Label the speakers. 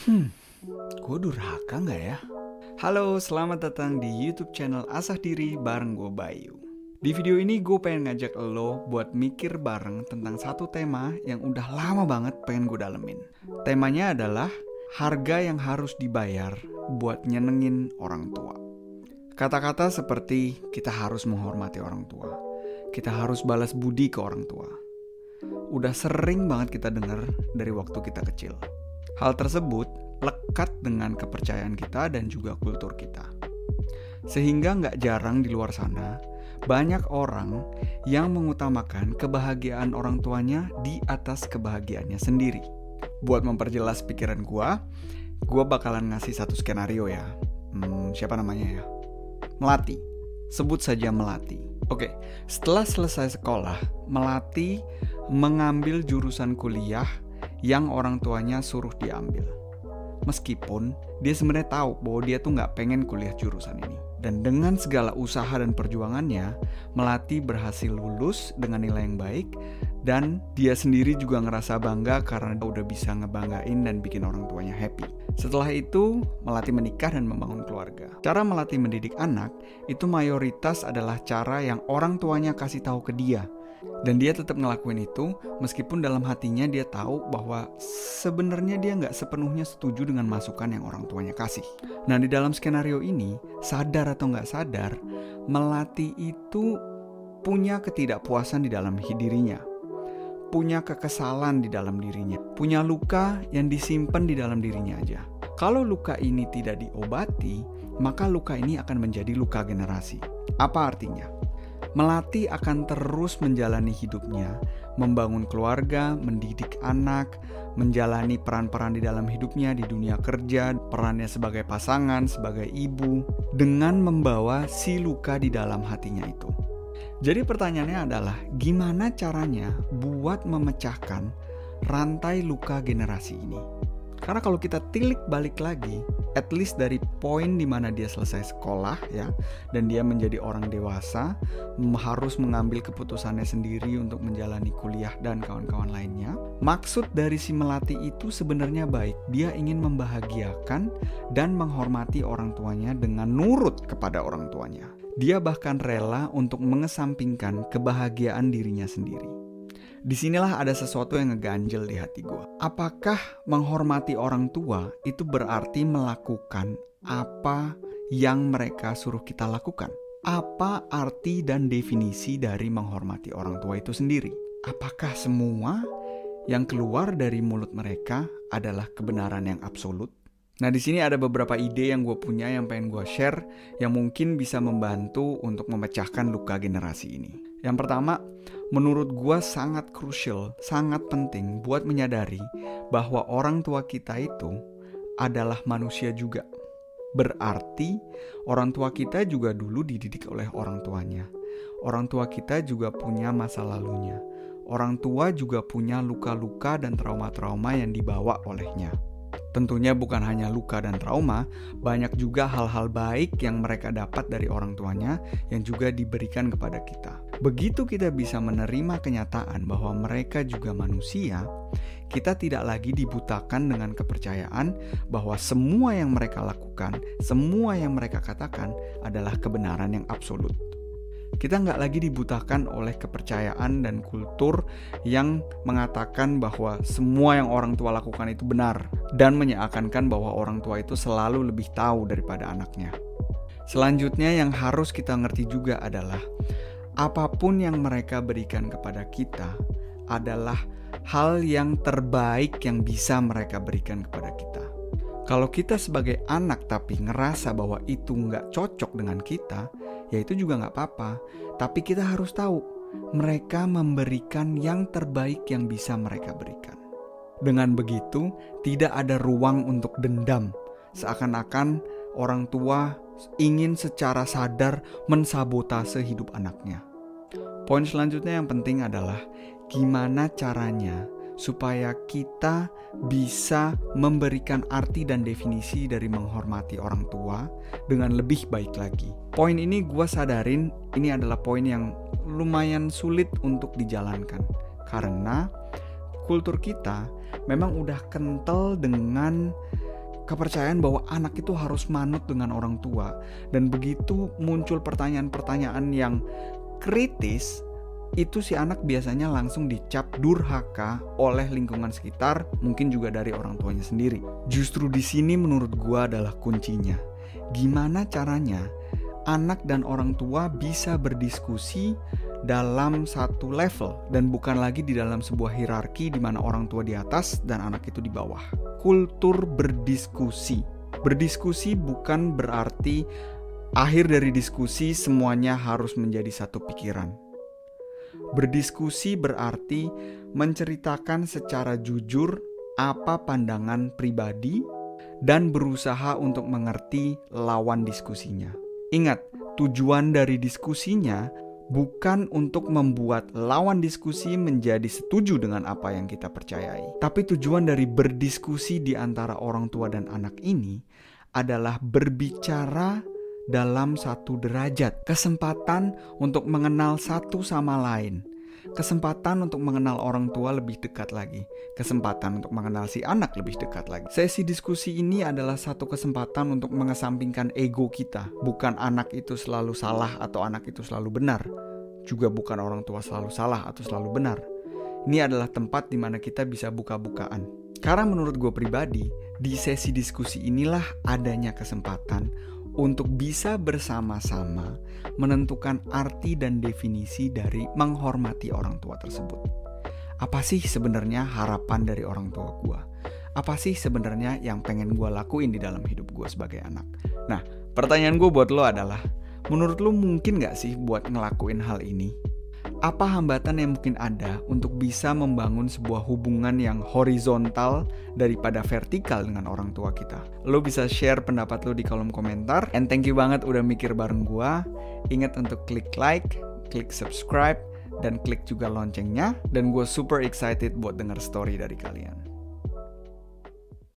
Speaker 1: Hmm, gue durhaka nggak ya? Halo, selamat datang di YouTube channel Asah Diri bareng gue Bayu. Di video ini gue pengen ngajak lo buat mikir bareng tentang satu tema yang udah lama banget pengen gue dalemin. Temanya adalah harga yang harus dibayar buat nyenengin orang tua. Kata-kata seperti kita harus menghormati orang tua, kita harus balas budi ke orang tua, udah sering banget kita dengar dari waktu kita kecil. Hal tersebut lekat dengan kepercayaan kita dan juga kultur kita. Sehingga nggak jarang di luar sana, banyak orang yang mengutamakan kebahagiaan orang tuanya di atas kebahagiaannya sendiri. Buat memperjelas pikiran gue bakalan ngasih satu skenario ya. Siapa namanya ya? Melati. Sebut saja Melati. Oke, setelah selesai sekolah, Melati mengambil jurusan kuliah yang orang tuanya suruh diambil. Meskipun dia sebenarnya tahu bahwa dia tuh nggak pengen kuliah jurusan ini. Dan dengan segala usaha dan perjuangannya, Melati berhasil lulus dengan nilai yang baik. Dan dia sendiri juga ngerasa bangga karena dia udah bisa ngebanggain dan bikin orang tuanya happy. Setelah itu, Melati menikah dan membangun keluarga. Cara Melati mendidik anak, itu mayoritas adalah cara yang orang tuanya kasih tahu ke dia. Dan dia tetap ngelakuin itu meskipun dalam hatinya dia tahu bahwa sebenarnya dia nggak sepenuhnya setuju dengan masukan yang orang tuanya kasih. Nah, di dalam skenario ini, sadar atau nggak sadar, Melati itu punya ketidakpuasan di dalam dirinya, punya kekesalan di dalam dirinya, punya luka yang disimpan di dalam dirinya aja. Kalau luka ini tidak diobati, maka luka ini akan menjadi luka generasi. Apa artinya? Melati akan terus menjalani hidupnya, membangun keluarga, mendidik anak, menjalani peran-peran di dalam hidupnya di dunia kerja, perannya sebagai pasangan, sebagai ibu, dengan membawa si luka di dalam hatinya itu. Jadi pertanyaannya adalah, gimana caranya buat memecahkan rantai luka generasi ini? Karena kalau kita tilik balik lagi, at least dari poin dimana dia selesai sekolah ya, dan dia menjadi orang dewasa, harus mengambil keputusannya sendiri untuk menjalani kuliah dan kawan-kawan lainnya. Maksud dari si Melati itu sebenarnya baik. Dia ingin membahagiakan dan menghormati orang tuanya dengan nurut kepada orang tuanya. Dia bahkan rela untuk mengesampingkan kebahagiaan dirinya sendiri. Disinilah ada sesuatu yang ngeganjel di hati gue. Apakah menghormati orang tua itu berarti melakukan apa yang mereka suruh kita lakukan? Apa arti dan definisi dari menghormati orang tua itu sendiri? Apakah semua yang keluar dari mulut mereka adalah kebenaran yang absolut? Nah, di sini ada beberapa ide yang gue punya yang pengen gue share yang mungkin bisa membantu untuk memecahkan luka generasi ini. Yang pertama, menurut gue sangat krusial, sangat penting buat menyadari bahwa orang tua kita itu adalah manusia juga. Berarti orang tua kita juga dulu dididik oleh orang tuanya. Orang tua kita juga punya masa lalunya. Orang tua juga punya luka-luka dan trauma-trauma yang dibawa olehnya. Tentunya bukan hanya luka dan trauma, banyak juga hal-hal baik yang mereka dapat dari orang tuanya yang juga diberikan kepada kita. Begitu kita bisa menerima kenyataan bahwa mereka juga manusia, kita tidak lagi dibutakan dengan kepercayaan bahwa semua yang mereka lakukan, semua yang mereka katakan adalah kebenaran yang absolut. Kita nggak lagi dibutakan oleh kepercayaan dan kultur yang mengatakan bahwa semua yang orang tua lakukan itu benar dan menyeakan-akan bahwa orang tua itu selalu lebih tahu daripada anaknya. Selanjutnya yang harus kita ngerti juga adalah apapun yang mereka berikan kepada kita adalah hal yang terbaik yang bisa mereka berikan kepada kita. Kalau kita sebagai anak tapi ngerasa bahwa itu nggak cocok dengan kita, ya itu juga nggak apa-apa. Tapi kita harus tahu, mereka memberikan yang terbaik yang bisa mereka berikan. Dengan begitu, tidak ada ruang untuk dendam. Seakan-akan orang tua ingin secara sadar mensabotase hidup anaknya. Poin selanjutnya yang penting adalah gimana caranya supaya kita bisa memberikan arti dan definisi dari menghormati orang tua dengan lebih baik lagi. Poin ini gue sadarin ini adalah poin yang lumayan sulit untuk dijalankan karena kultur kita memang udah kental dengan Kepercayaan bahwa anak itu harus manut dengan orang tua. Dan begitu muncul pertanyaan-pertanyaan yang kritis, itu si anak biasanya langsung dicap durhaka oleh lingkungan sekitar, mungkin juga dari orang tuanya sendiri. Justru di sini menurut gua adalah kuncinya. Gimana caranya anak dan orang tua bisa berdiskusi dalam satu level dan bukan lagi di dalam sebuah hierarki di mana orang tua di atas dan anak itu di bawah. Kultur berdiskusi. Berdiskusi bukan berarti akhir dari diskusi semuanya harus menjadi satu pikiran. Berdiskusi berarti menceritakan secara jujur apa pandangan pribadi dan berusaha untuk mengerti lawan diskusinya. Ingat, tujuan dari diskusinya bukan untuk membuat lawan diskusi menjadi setuju dengan apa yang kita percayai. Tapi tujuan dari berdiskusi di antara orang tua dan anak ini adalah berbicara dalam satu derajat, kesempatan untuk mengenal satu sama lain, kesempatan untuk mengenal orang tua lebih dekat lagi, kesempatan untuk mengenal si anak lebih dekat lagi. Sesi diskusi ini adalah satu kesempatan untuk mengesampingkan ego kita, bukan anak itu selalu salah atau anak itu selalu benar, juga bukan orang tua selalu salah atau selalu benar. Ini adalah tempat di mana kita bisa buka-bukaan. Karena menurut gue pribadi, di sesi diskusi inilah adanya kesempatan untuk bisa bersama-sama menentukan arti dan definisi dari menghormati orang tua tersebut. Apa sih sebenarnya harapan dari orang tua gue? Apa sih sebenarnya yang pengen gue lakuin di dalam hidup gue sebagai anak? Nah, pertanyaan gue buat lo adalah, menurut lo mungkin gak sih buat ngelakuin hal ini? Apa hambatan yang mungkin ada untuk bisa membangun sebuah hubungan yang horizontal daripada vertikal dengan orang tua kita? Lo bisa share pendapat lo di kolom komentar. And thank you banget udah mikir bareng gua. Ingat untuk klik like, klik subscribe, dan klik juga loncengnya. Dan gue super excited buat denger story dari kalian.